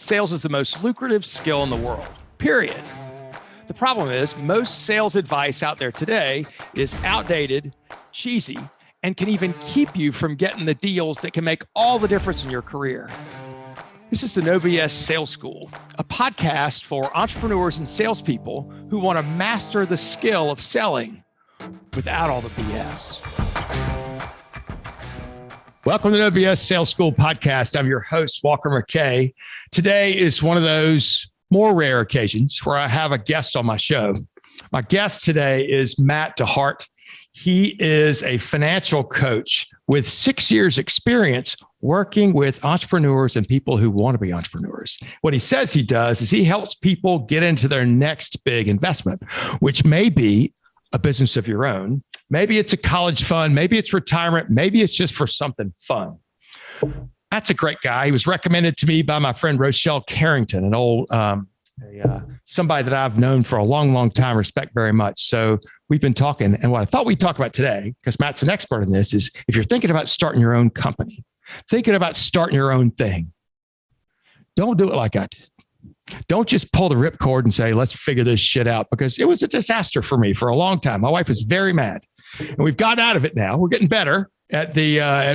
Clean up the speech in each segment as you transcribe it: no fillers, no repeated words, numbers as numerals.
Sales is the most lucrative skill in the world, period. The problem is most sales advice out there today is outdated, cheesy, and can even keep you from getting the deals that can make all the difference in your career. This is the No BS Sales School, a podcast for entrepreneurs and salespeople who want to master the skill of selling without all the BS. Welcome to the No BS Sales School podcast. I'm your host, Walker McKay. Today is one of those more rare occasions where I have a guest on my show. My guest today is Matt DeHart. He is a financial coach with 6 years experience working with entrepreneurs and people who want to be entrepreneurs. What he says he does is he helps people get into their next big investment, which may be a business of your own. Maybe it's a college fund. Maybe it's retirement. Maybe it's just for something fun. That's a great guy. He was recommended to me by my friend Rochelle Carrington, an old somebody that I've known for a long, long time, respect very much. So we've been talking. And what I thought we'd talk about today, because Matt's an expert in this, is if you're thinking about starting your own company, thinking about starting your own thing, don't do it like I did. Don't just pull the ripcord and say, let's figure this shit out, because it was a disaster for me for a long time. My wife was very mad, and we've gotten out of it now. We're getting better at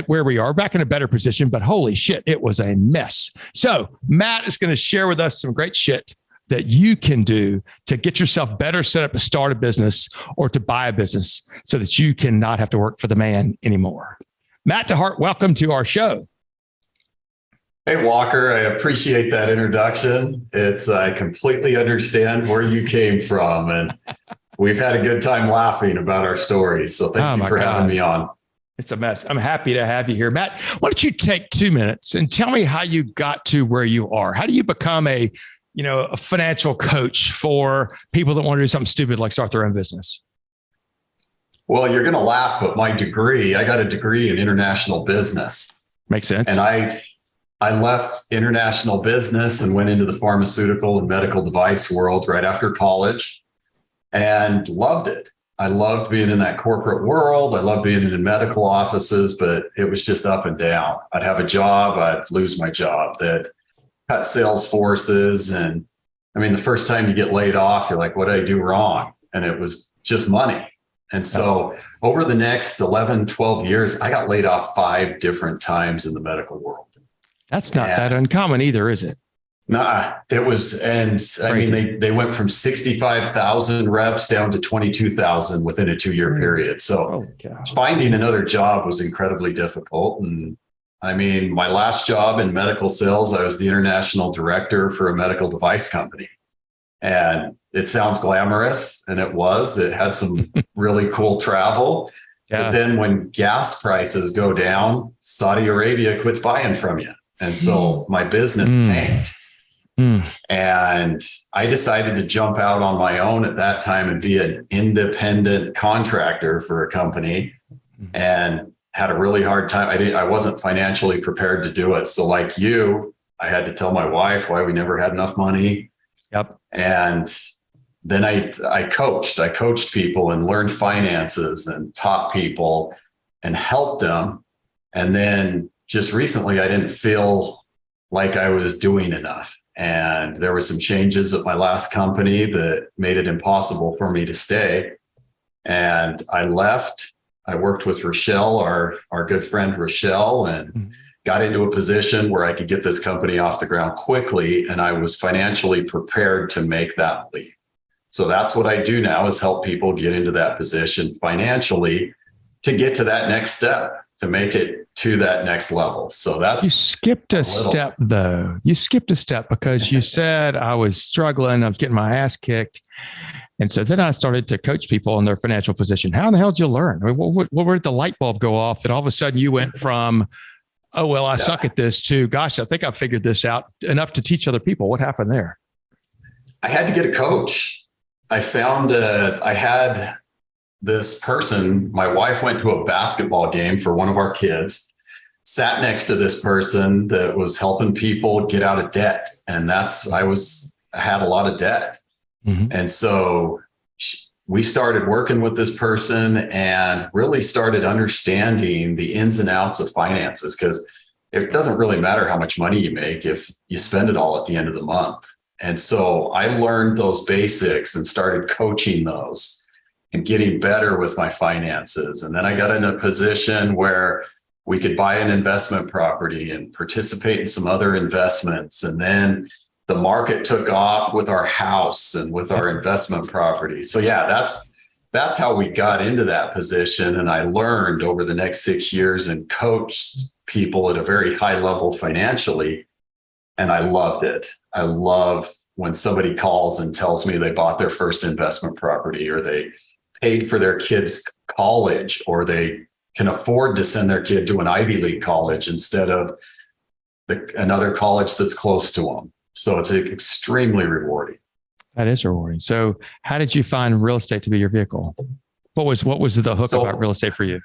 where we are, back in a better position, but holy shit, it was a mess. So Matt is going to share with us some great shit that you can do to get yourself better set up to start a business or to buy a business so that you can not have to work for the man anymore. Matt DeHart, welcome to our show. Hey, Walker, I appreciate that introduction. I completely understand where you came from, and we've had a good time laughing about our stories. So thank you for having me on. It's a mess. I'm happy to have you here. Matt, why don't you take 2 minutes and tell me how you got to where you are? How do you become a financial coach for people that want to do something stupid like start their own business? Well, you're going to laugh, but I got a degree in international business. Makes sense. And I left international business and went into the pharmaceutical and medical device world right after college and loved it. I loved being in that corporate world. I loved being in medical offices, but it was just up and down. I'd have a job, I'd lose my job. That cut sales forces. And I mean, the first time you get laid off, you're like, what did I do wrong? And it was just money. And so over the next 11, 12 years, I got laid off 5 different times in the medical world. That's not that uncommon either, is it? Nah, it was. And crazy. I mean, they went from 65,000 reps down to 22,000 within a 2-year period. So finding another job was incredibly difficult. And I mean, my last job in medical sales, I was the international director for a medical device company. And it sounds glamorous, and it was. It had some really cool travel. Yeah. But then when gas prices go down, Saudi Arabia quits buying from you. And so my business tanked. And I decided to jump out on my own at that time and be an independent contractor for a company, and had a really hard time. I wasn't financially prepared to do it. So like you, I had to tell my wife why we never had enough money. Yep. And then I coached people and learned finances and taught people and helped them. And then just recently, I didn't feel like I was doing enough. And there were some changes at my last company that made it impossible for me to stay. And I left. I worked with Rochelle, our good friend Rochelle, and got into a position where I could get this company off the ground quickly. And I was financially prepared to make that leap. So that's what I do now, is help people get into that position financially to get to that next step, to make it to that next level. So that's... You skipped a step though. You skipped a step because you said I was struggling. I was getting my ass kicked. And so then I started to coach people in their financial position. How in the hell did you learn? I mean, where did the light bulb go off that all of a sudden you went from, oh, well, I suck at this, to, gosh, I think I figured this out enough to teach other people? What happened there? I had to get a coach. I found I had this person. My wife went to a basketball game for one of our kids, sat next to this person that was helping people get out of debt. And I had a lot of debt. And so we started working with this person and really started understanding the ins and outs of finances, because it doesn't really matter how much money you make if you spend it all at the end of the month. And so I learned those basics and started coaching those and getting better with my finances. And then I got in a position where we could buy an investment property and participate in some other investments. And then the market took off with our house and with our investment property. So yeah, that's how we got into that position. And I learned over the next 6 years and coached people at a very high level financially. And I loved it. I love when somebody calls and tells me they bought their first investment property, or they paid for their kids' college, or they can afford to send their kid to an Ivy League college instead of another college that's close to them. So it's extremely rewarding. That is rewarding. So how did you find real estate to be your vehicle? What was the hook about real estate for you?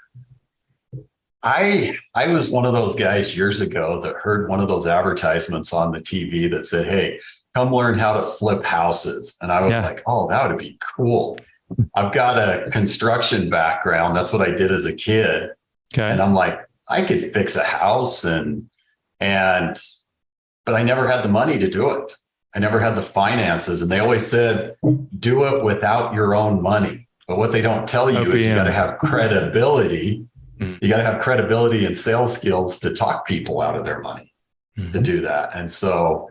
I was one of those guys years ago that heard one of those advertisements on the TV that said, hey, come learn how to flip houses. And I was like, oh, that would be cool. I've got a construction background. That's what I did as a kid. Okay. And I'm like, I could fix a house but I never had the money to do it. I never had the finances. And they always said, do it without your own money. But what they don't tell you is you got to have credibility. You got to have credibility and sales skills to talk people out of their money to do that. And so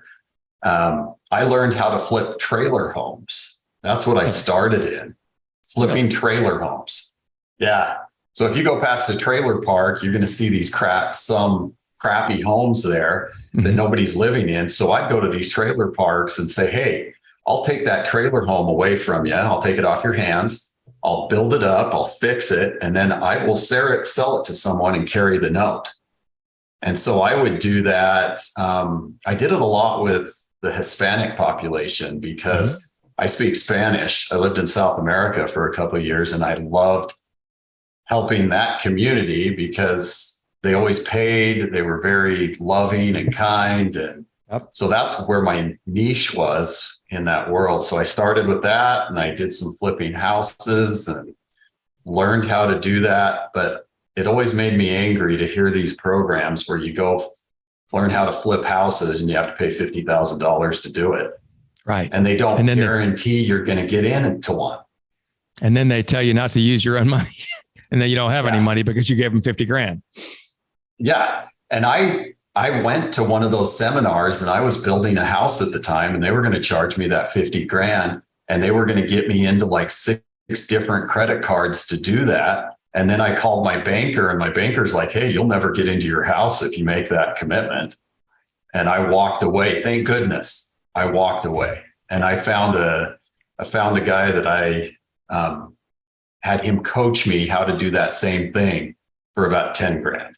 I learned how to flip trailer homes. That's what I started in, flipping trailer homes. Yeah. So if you go past a trailer park, you're going to see some crappy homes there that nobody's living in. So I'd go to these trailer parks and say, hey, I'll take that trailer home away from you. I'll take it off your hands. I'll build it up, I'll fix it, and then I will sell it to someone and carry the note. And so I would do that. I did it a lot with the Hispanic population because I speak Spanish. I lived in South America for a couple of years, and I loved helping that community because they always paid. They were very loving and kind. And so that's where my niche was in that world. So I started with that, and I did some flipping houses and learned how to do that. But it always made me angry to hear these programs where you go learn how to flip houses and you have to pay $50,000 to do it. Right. And they don't guarantee you're going to get into one. And then they tell you not to use your own money. And then you don't have any money because you gave them 50 grand. Yeah. And I went to one of those seminars, and I was building a house at the time, and they were going to charge me that 50 grand, and they were going to get me into like 6 different credit cards to do that. And then I called my banker, and my banker's like, hey, you'll never get into your house if you make that commitment. And I walked away. Thank goodness I walked away. And I found a guy that I had him coach me how to do that same thing for about 10 grand.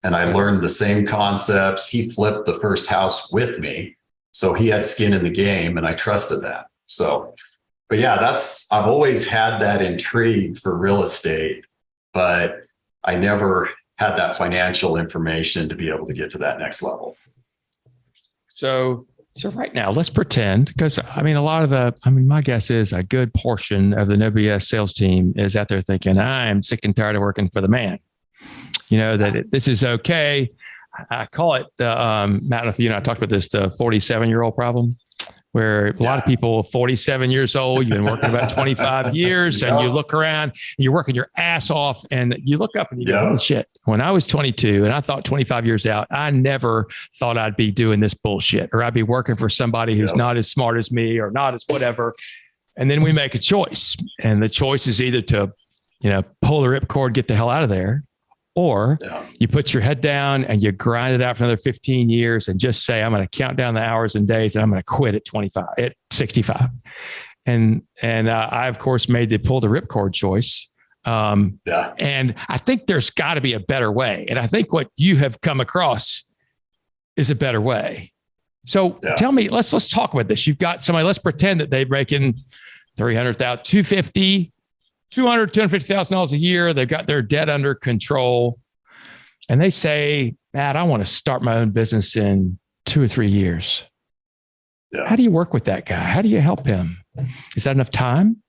And I learned the same concepts. He flipped the first house with me. So he had skin in the game, and I trusted that. So, but yeah, I've always had that intrigue for real estate, but I never had that financial information to be able to get to that next level. So right now, let's pretend, because my guess is a good portion of the No BS sales team is out there thinking, I'm sick and tired of working for the man. That this is okay. I call it Matt, if I talked about this, the 47-year-old problem, where a lot of people, 47 years old, you've been working about 25 years, and you look around, and you're working your ass off, and you look up and you go, oh shit. When I was 22 and I thought 25 years out, I never thought I'd be doing this bullshit, or I'd be working for somebody who's not as smart as me or not as whatever. And then we make a choice, and the choice is either to, pull the ripcord, get the hell out of there, or you put your head down and you grind it out for another 15 years and just say, I'm going to count down the hours and days, and I'm going to quit at 65. And I, of course, made the pull the ripcord choice. And I think there's got to be a better way. And I think what you have come across is a better way. So tell me, let's talk about this. You've got somebody, let's pretend that they're making $300,000, $250,000, $250,000 a year. They've got their debt under control. And they say, Matt, I want to start my own business in 2 or 3 years. Yeah. How do you work with that guy? How do you help him? Is that enough time?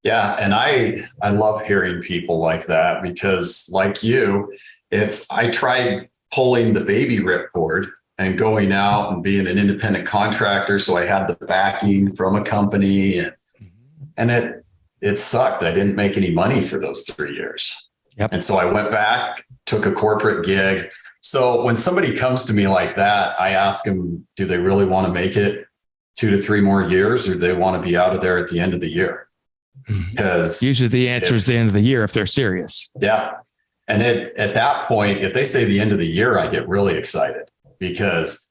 Yeah. And I love hearing people like that, because like you, I tried pulling the baby ripcord and going out and being an independent contractor. So I had the backing from a company, and it sucked. I didn't make any money for those 3 years. Yep. And so I went back, took a corporate gig. So when somebody comes to me like that, I ask them, do they really want to make it 2 to 3 more years, or do they want to be out of there at the end of the year? Because usually the answer is the end of the year if they're serious. Yeah. And at that point, if they say the end of the year, I get really excited, because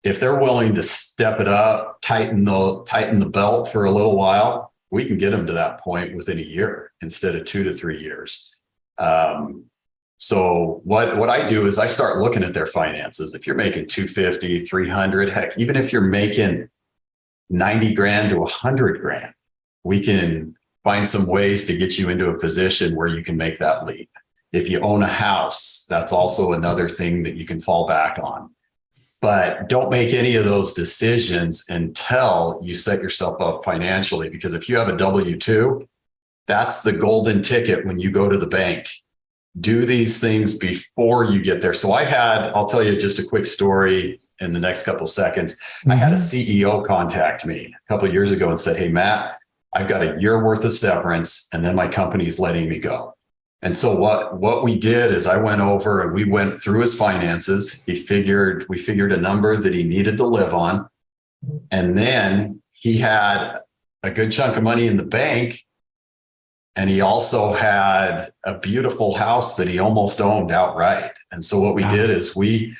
if they're willing to step it up, tighten the belt for a little while, we can get them to that point within a year instead of 2 to 3 years. So what I do is I start looking at their finances. If you're making 250, 300, heck, even if you're making 90 grand to 100 grand, we can find some ways to get you into a position where you can make that leap. If you own a house, that's also another thing that you can fall back on. But don't make any of those decisions until you set yourself up financially, because if you have a W-2, that's the golden ticket when you go to the bank. Do these things before you get there. So I'll tell you just a quick story in the next couple of seconds. Mm-hmm. I had a CEO contact me a couple of years ago and said, hey, Matt, I've got a year worth of severance, and then my company's letting me go. And so what we did is I went over and we went through his finances. We figured a number that he needed to live on. And then he had a good chunk of money in the bank. And he also had a beautiful house that he almost owned outright. And so what we did is we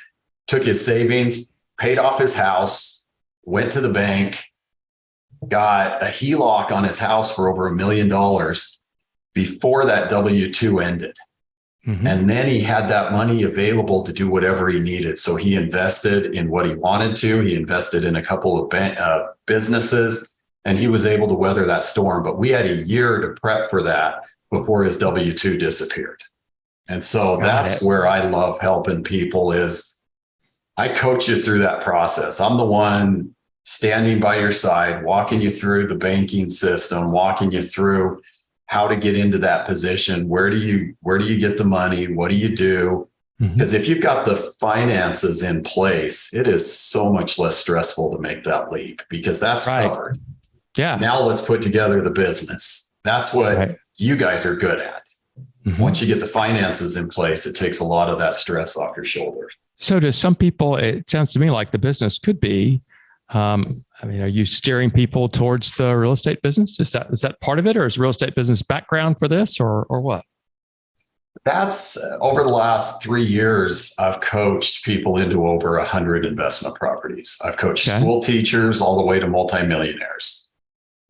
took his savings, paid off his house, went to the bank, got a HELOC on his house for over $1 million before that W-2 ended. Mm-hmm. And then he had that money available to do whatever he needed. So he invested in what he wanted to. He invested in a couple of businesses, and he was able to weather that storm. But we had a year to prep for that before his W-2 disappeared. And so that's where I love helping people is I coach you through that process. I'm the one standing by your side, walking you through the banking system, walking you through how to get into that position. Where do you get the money? What do you do? Because if you've got the finances in place, it is so much less stressful to make that leap, because that's covered. Yeah. Now let's put together the business. That's what you guys are good at. Mm-hmm. Once you get the finances in place, it takes a lot of that stress off your shoulders. So to some people, it sounds to me like the business could be, are you steering people towards the real estate business? Is that part of it, or is real estate business background for this, or what? That's over the last 3 years, I've coached people into over 100 investment properties. I've coached school teachers all the way to multimillionaires.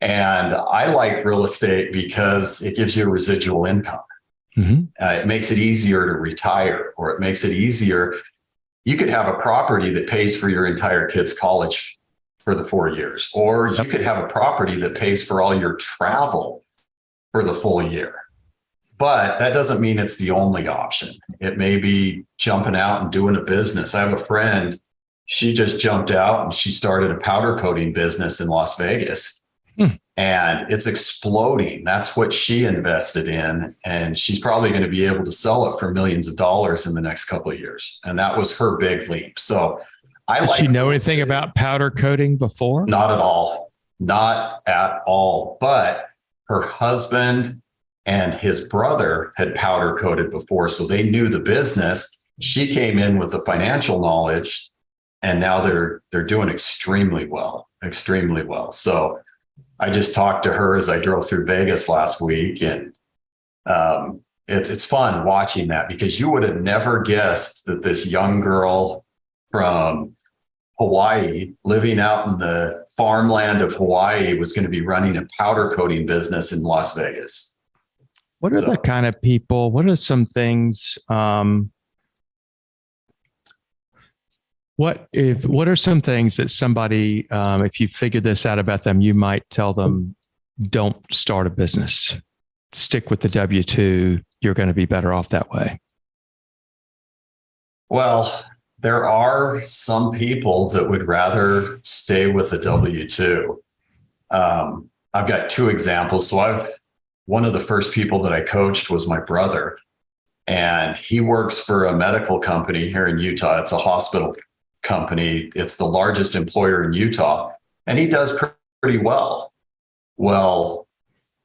And I like real estate because it gives you a residual income. Mm-hmm. It makes it easier to retire, or it makes it easier. You could have a property that pays for your entire kid's college for the 4 years, or you could have a property that pays for all your travel for the full year. But that doesn't mean it's the only option. It may be jumping out and doing a business. I have a friend, she just jumped out and she started a powder coating business in Las Vegas. And it's exploding. That's what she invested in. And she's probably going to be able to sell it for millions of dollars in the next couple of years. And that was her big leap. So Did she know anything about powder coating before? Not at all. Not at all. But her husband and his brother had powder coated before, so they knew the business. She came in with the financial knowledge, and now they're doing extremely well. So I just talked to her as I drove through Vegas last week, and it's fun watching that, because you would have never guessed that this young girl from Hawaii, living out in the farmland of Hawaii, was going to be running a powder coating business in Las Vegas. What are the kind of people? What are some things? What are some things that somebody, if you figured this out about them, you might tell them, don't start a business, stick with the W-2. You're going to be better off that way. Well, there are some people that would rather stay with a W-2. I've got 2 examples. So one of the first people that I coached was my brother. And he works for a medical company here in Utah. It's a hospital company. It's the largest employer in Utah, and he does pretty well. Well,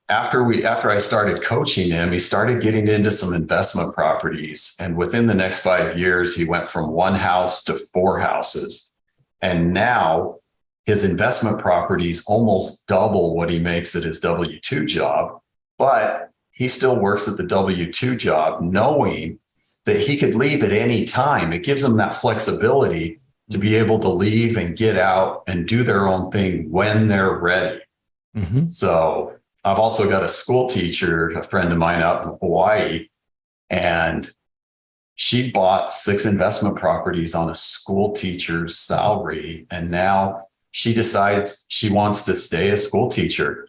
after I started coaching him, he started getting into some investment properties. And within the next 5 years, he went from one house to 4 houses. And now his investment properties almost double what he makes at his W-2 job. But he still works at the W-2 job, knowing that he could leave at any time. It gives them that flexibility to be able to leave and get out and do their own thing when they're ready. Mm-hmm. So I've also got a school teacher, a friend of mine out in Hawaii, and she bought 6 investment properties on a school teacher's salary. And now she decides she wants to stay a school teacher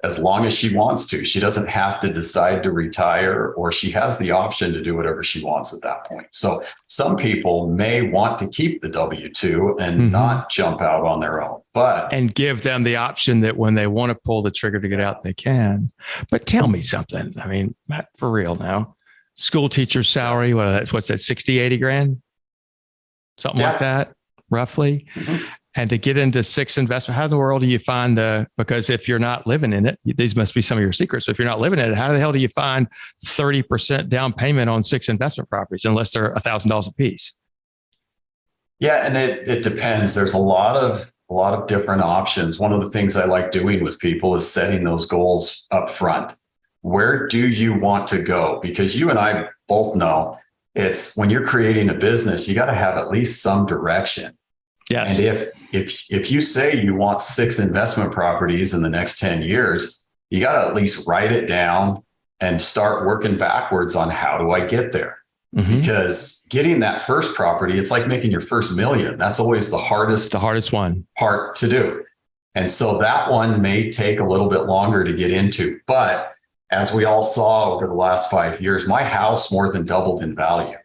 as long as she wants to. She doesn't have to decide to retire, or she has the option to do whatever she wants at that point. So some people may want to keep the W-2 and not jump out on their own, and give them the option that when they want to pull the trigger to get out, they can. But tell me something. I mean, Matt, for real now, school teacher's salary, what's that, 60, 80 grand? Something like that, roughly. Mm-hmm. And to get into 6 investment, how in the world do you find because if you're not living in it, these must be some of your secrets. So if you're not living in it, how the hell do you find 30% down payment on 6 investment properties unless they're $1,000 a piece? Yeah. And it depends. There's a lot of different options. One of the things I like doing with people is setting those goals up front. Where do you want to go? Because you and I both know it's when you're creating a business, you got to have at least some direction. Yes. And if you say you want 6 investment properties in the next 10 years, you got to at least write it down and start working backwards on how do I get there? Mm-hmm. Because getting that first property, it's like making your first million. That's always the hardest one part to do. And so that one may take a little bit longer to get into. But as we all saw over the last 5 years, my house more than doubled in value.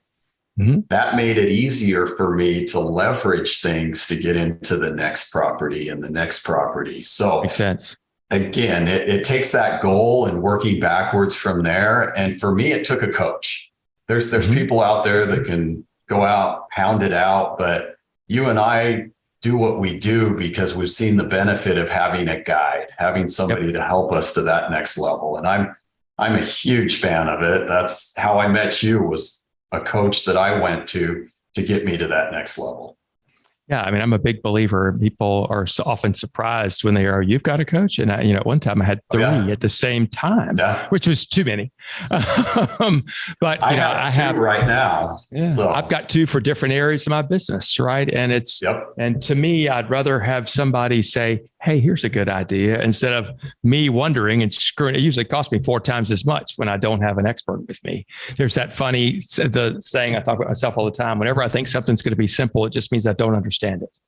Mm-hmm. That made it easier for me to leverage things to get into the next property and the next property. So makes sense. Again, it takes that goal and working backwards from there. And for me, it took a coach. There's people out there that can go out, pound it out, but you and I do what we do because we've seen the benefit of having a guide, having somebody to help us to that next level. And I'm a huge fan of it. That's how I met you, was a coach that I went to get me to that next level. Yeah. I mean, I'm a big believer. People are so often surprised when they are, you've got a coach. And at one time I had 3 at the same time, which was too many. But I have 2 right now. Yeah, so I've got 2 for different areas of my business. Right. And and to me, I'd rather have somebody say, hey, here's a good idea, instead of me wondering and screwing. It usually costs me 4 times as much when I don't have an expert with me. There's that funny, the saying I talk about myself all the time. Whenever I think something's going to be simple, it just means I don't understand it.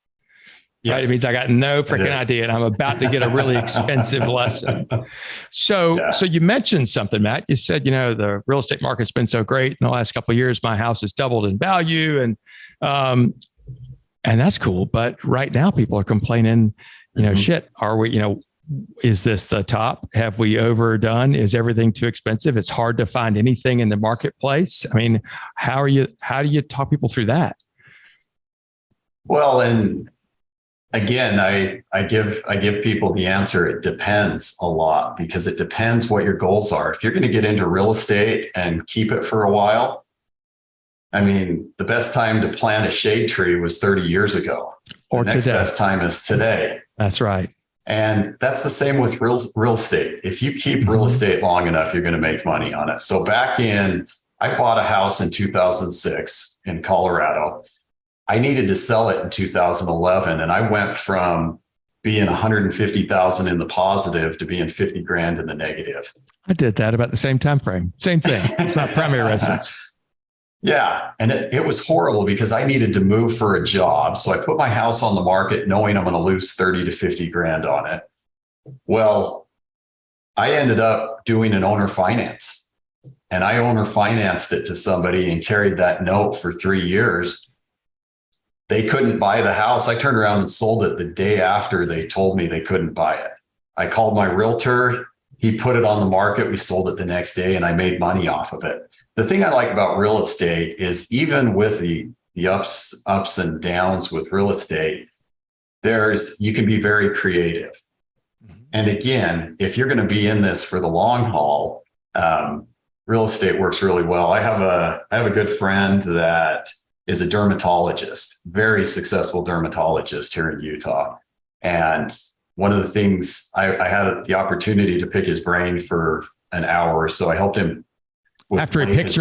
Yes. Right? It means I got no freaking idea and I'm about to get a really expensive lesson. So you mentioned something, Matt. You said, the real estate market's been so great in the last couple of years. My house has doubled in value, and that's cool. But right now people are complaining, shit, are we, is this the top? Have we overdone? Is everything too expensive? It's hard to find anything in the marketplace. I mean, how do you talk people through that? Well, and again, I give people the answer. It depends a lot, because it depends what your goals are. If you're going to get into real estate and keep it for a while, I mean, the best time to plant a shade tree was 30 years ago. Or the next today. Best time is today. That's right. And that's the same with real estate. If you keep real estate long enough, you're going to make money on it. So I bought a house in 2006 in Colorado. I needed to sell it in 2011. And I went from being 150,000 in the positive to being 50 grand in the negative. I did that about the same time frame. Same thing. It's not primary residence. Yeah. And it was horrible because I needed to move for a job. So I put my house on the market knowing I'm going to lose 30 to 50 grand on it. Well, I ended up doing an owner finance, and I owner financed it to somebody and carried that note for 3 years. They couldn't buy the house. I turned around and sold it the day after they told me they couldn't buy it. I called my realtor. He put it on the market. We sold it the next day and I made money off of it. the thing I like about real estate is even with the ups and downs with real estate, you can be very creative. And again, if you're going to be in this for the long haul, real estate works really well. I have a good friend that is a dermatologist, very successful dermatologist here in Utah. And one of the things I had the opportunity to pick his brain for an hour or so. I helped him. After he picked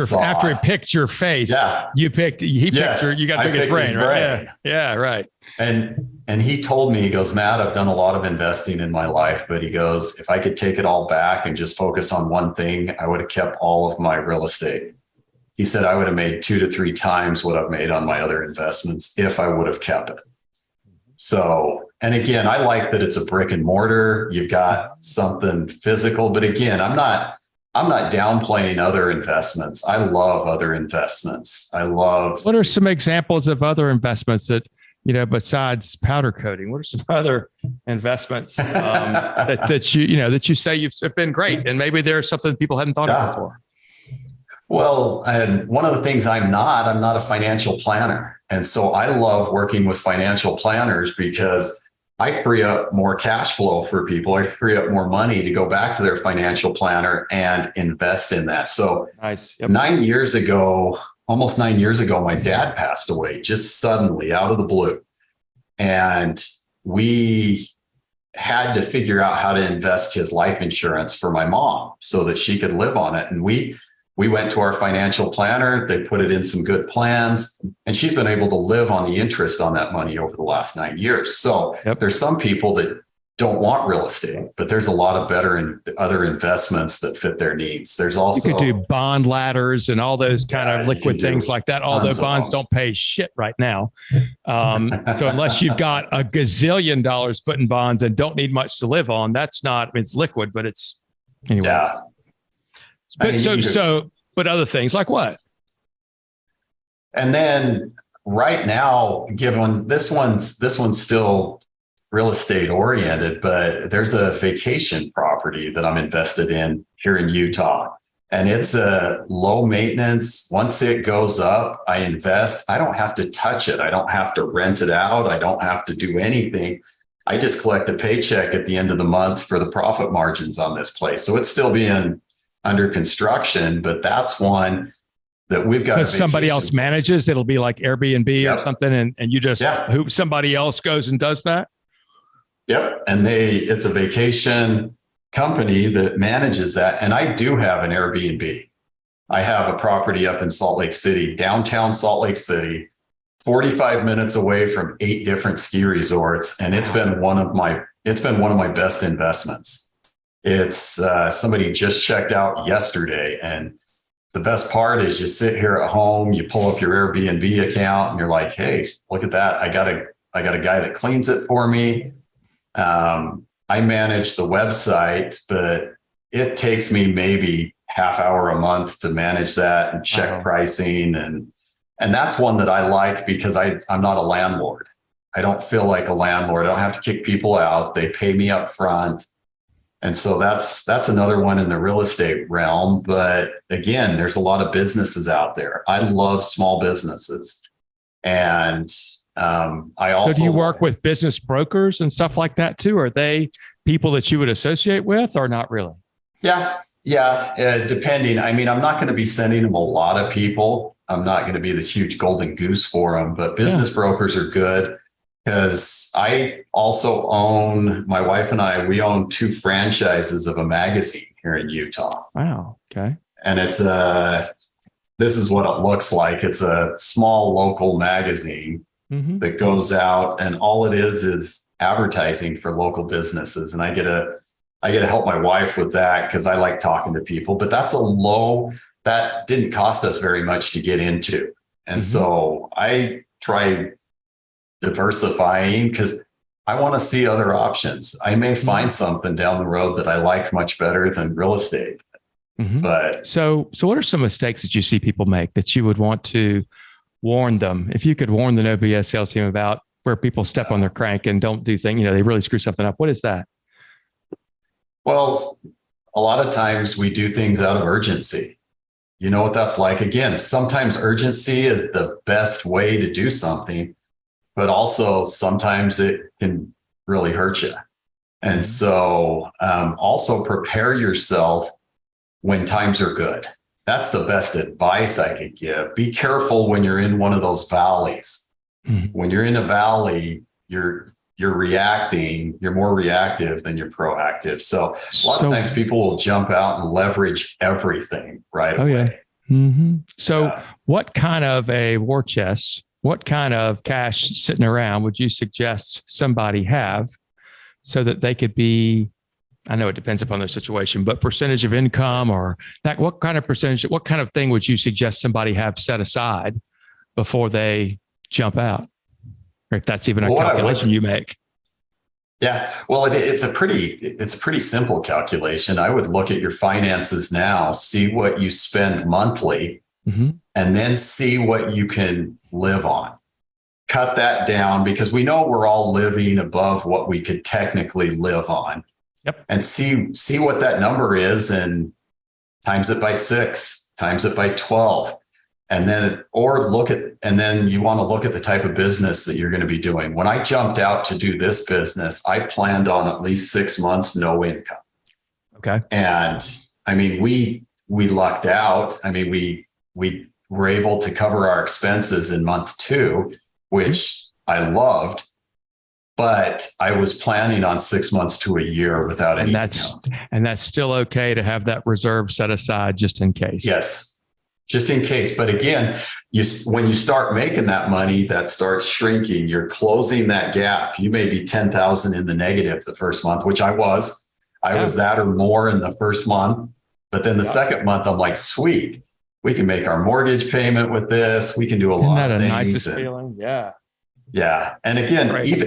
your face, he picked you got to pick his brain, right? Yeah, right. And he told me, he goes, Matt, I've done a lot of investing in my life, but he goes, if I could take it all back and just focus on one thing, I would have kept all of my real estate. He said, I would have made 2 to 3 times what I've made on my other investments if I would have kept it. So, and again, I like that it's a brick and mortar. You've got something physical, but again, I'm not downplaying other investments. I love other investments. What are some examples of other investments that, besides powder coating? What are some other investments that you say you've been great, and maybe there's something people hadn't thought of before? Well, and one of the things I'm not a financial planner. And so I love working with financial planners because I free up more cash flow for people. I free up more money to go back to their financial planner and invest in that. So nice. Yep. Almost 9 years ago, my dad passed away just suddenly out of the blue. And we had to figure out how to invest his life insurance for my mom so that she could live on it. And we went to our financial planner. They put it in some good plans, and she's been able to live on the interest on that money over the last 9 years. So There's some people that don't want real estate, but there's a lot of better other investments that fit their needs. There's also, you could do bond ladders and all those kind of liquid things like that. Although bonds don't pay shit right now. So unless you've got a gazillion dollars put in bonds and don't need much to live on, it's liquid, but it's anyway. Yeah. But other things like what? And then right now, given this one's still real estate oriented, but there's a vacation property that I'm invested in here in Utah, and it's a low maintenance. Once it goes up, I invest. I don't have to touch it. I don't have to rent it out. I don't have to do anything. I just collect a paycheck at the end of the month for the profit margins on this place. So it's still being under construction, but that's one that we've got. Because somebody else manages, it'll be like Airbnb or something, and you just somebody else goes and does that. Yep, and it's a vacation company that manages that, and I do have an Airbnb. I have a property up in Salt Lake City, downtown Salt Lake City, 45 minutes away from 8 different ski resorts, and it's been one of my best investments. It's somebody just checked out yesterday. And the best part is you sit here at home, you pull up your Airbnb account and you're like, hey, look at that. I got a guy that cleans it for me. I manage the website, but it takes me maybe half hour a month to manage that and check pricing. And that's one that I like because I'm not a landlord. I don't feel like a landlord. I don't have to kick people out. They pay me up front. And so that's another one in the real estate realm. But again, there's a lot of businesses out there. I love small businesses. And I also. So do you work with business brokers and stuff like that too? Are they people that you would associate with or not really? Yeah. Depending. I mean, I'm not going to be sending them a lot of people. I'm not going to be this huge golden goose for them, but business brokers are good. Because I also my wife and we own 2 franchises of a magazine here in Utah. Wow. Okay. And this is what it looks like. It's a small local magazine that goes out, and all it is advertising for local businesses. And I get to help my wife with that because I like talking to people, but that didn't cost us very much to get into. And so I try diversifying because I want to see other options. I may find something down the road that I like much better than real estate. But so what are some mistakes that you see people make that you would want to warn them? If you could warn the OBS sales team about where people step on their crank and don't do things, they really screw something up. What is that? Well, a lot of times we do things out of urgency. You know what that's like. Again, sometimes urgency is the best way to do something, but also sometimes it can really hurt you. And so also prepare yourself when times are good. That's the best advice I could give. Be careful when you're in one of those valleys. When you're in a valley, you're reacting, you're more reactive than you're proactive. So a lot of times people will jump out and leverage everything right away. So what kind of a war chest, what kind of cash sitting around would you suggest somebody have so that they could be, I know it depends upon their situation, but percentage of income or that, what kind of percentage, what kind of thing would you suggest somebody have set aside before they jump out? Or if that's even a calculation you make. Yeah, well, it's a pretty simple calculation. I would look at your finances now, see what you spend monthly, and then see what you can live on. Cut that down because we know we're all living above what we could technically live on. Yep. And see what that number is and times it by 6, times it by 12. And then you want to look at the type of business that you're going to be doing. When I jumped out to do this business, I planned on at least 6 months, no income. Okay. And I mean, we lucked out. I mean, we were able to cover our expenses in month 2, which I loved, but I was planning on 6 months to a year without any income. And that's still okay to have that reserve set aside just in case. Yes. Just in case. But again, when you start making that money, that starts shrinking. You're closing that gap. You may be 10,000 in the negative the first month, which I was. I was that or more in the first month. But then the second month, I'm like, sweet, we can make our mortgage payment with this. We can do a lot of things. Isn't that a nicest feeling? Yeah. Yeah. And again, even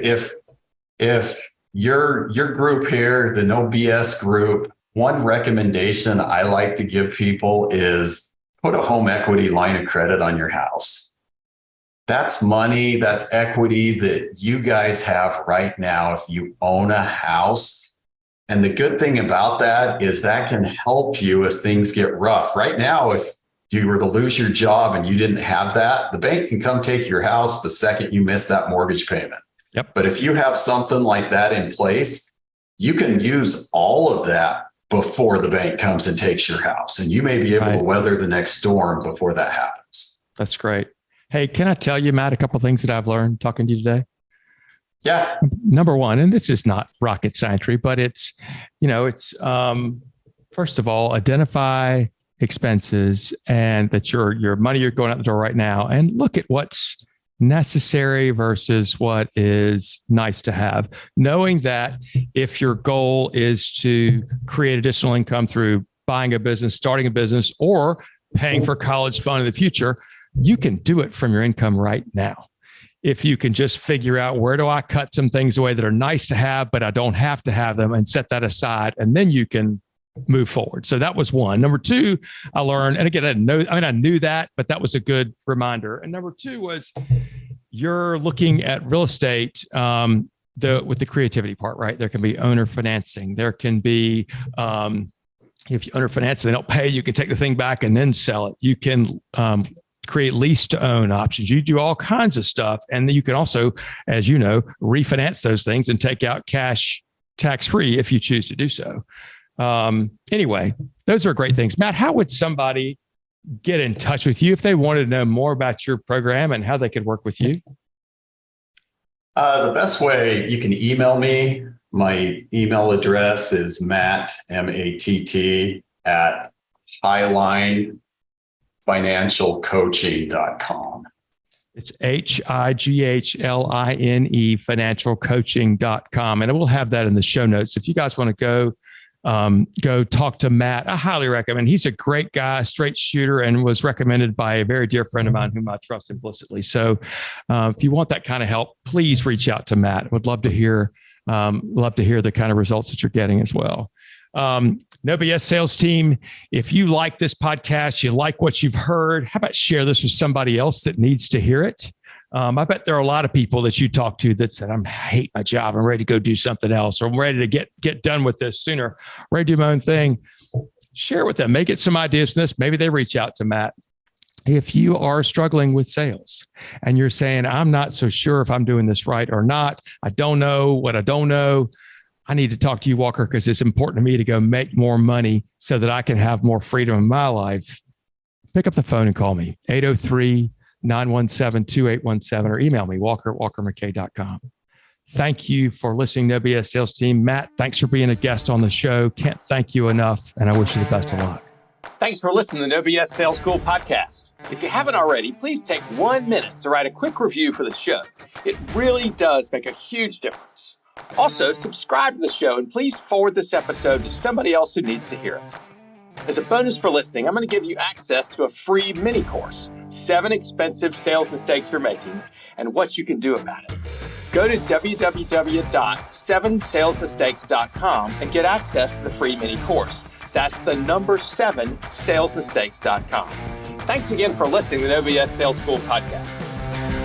if your group here, the No BS group, one recommendation I like to give people is put a home equity line of credit on your house. That's money, that's equity that you guys have right now if you own a house. And the good thing about that is that can help you if things get rough. Right now, if you were to lose your job and you didn't have that, the bank can come take your house the second you miss that mortgage payment. Yep. But if you have something like that in place, you can use all of that before the bank comes and takes your house. And you may be able to weather the next storm before that happens. That's great. Hey, can I tell you, Matt, a couple of things that I've learned talking to you today? Yeah. Number one, and this is not rocket science, but it's first of all, identify expenses and that your money you're going out the door right now and look at what's necessary versus what is nice to have, knowing that if your goal is to create additional income through buying a business, starting a business, or paying for college fund in the future, you can do it from your income right now. If you can just figure out where do I cut some things away that are nice to have, but I don't have to have them and set that aside, and then you can move forward. So that was one. Number two, I learned, and again, I knew that, but that was a good reminder. And number two was you're looking at real estate with the creativity part, right? There can be owner financing. There can be, if you owner finance, they don't pay, you can take the thing back and then sell it. You can create lease to own options. You do all kinds of stuff. And then you can also, as you know, refinance those things and take out cash tax-free if you choose to do so. Anyway, those are great things. Matt, how would somebody get in touch with you if they wanted to know more about your program and how they could work with you? The best way, you can email me. My email address is Matt, MATT, at highlinefinancialcoaching.com. It's HIGHLINE financialcoaching.com. And we'll have that in the show notes. If you guys want to go talk to Matt, I highly recommend. He's a great guy, straight shooter, and was recommended by a very dear friend of mine whom I trust implicitly. So if you want that kind of help, please reach out to Matt. Would love to hear the kind of results that you're getting as well. No BS sales team. If you like this podcast, you like what you've heard, how about share this with somebody else that needs to hear it? I bet there are a lot of people that you talk to that said, I hate my job. I'm ready to go do something else, or I'm ready to get done with this sooner. I'm ready to do my own thing. share with them, may get some ideas from this. Maybe they reach out to Matt. If you are struggling with sales and you're saying, I'm not so sure if I'm doing this right or not, I don't know what I don't know, I need to talk to you, Walker, because it's important to me to go make more money so that I can have more freedom in my life. Pick up the phone and call me, 803-917-2817, or email me, walker@walkermckay.com. Thank you for listening to OBS Sales Team. Matt, thanks for being a guest on the show. Can't thank you enough, and I wish you the best of luck. Thanks for listening to the OBS Sales School podcast. If you haven't already, please take 1 minute to write a quick review for the show. It really does make a huge difference. Also, subscribe to the show and please forward this episode to somebody else who needs to hear it. As a bonus for listening, I'm going to give you access to a free mini course, 7 expensive sales mistakes you're making and what you can do about it. Go to www.7salesmistakes.com and get access to the free mini course. That's the number 7salesmistakes.com. Thanks again for listening to the OBS Sales School podcast.